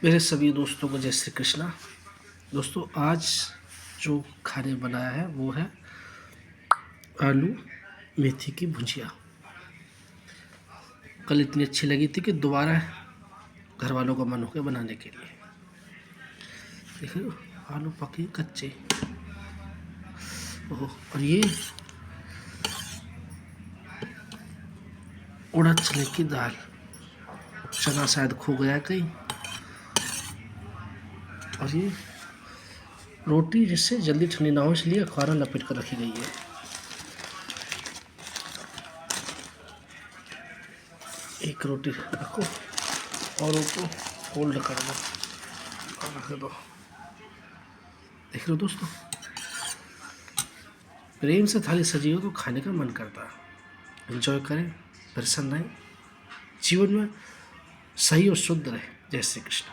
मेरे सभी दोस्तों को जय श्री कृष्णा। दोस्तों आज जो खाने बनाया है वो है आलू मेथी की भुजिया। कल इतनी अच्छी लगी थी कि दोबारा घर वालों का मन हो गया बनाने के लिए। देखो आलू पके कच्चे। ओह, और ये उड़द चने की दाल, चना शायद खो गया कहीं। और ये रोटी जिससे जल्दी ठंडी ना हो इसलिए अखबार लपेट कर रखी गई है। एक रोटी रखो और उसको फोल्ड कर दो और रख दो। देख लो दोस्तों, प्रेम से थाली सजी हो तो खाने का मन करता है। एंजॉय करें, प्रसन्न रहें, जीवन में सही और शुद्ध रहे। जय श्री कृष्ण।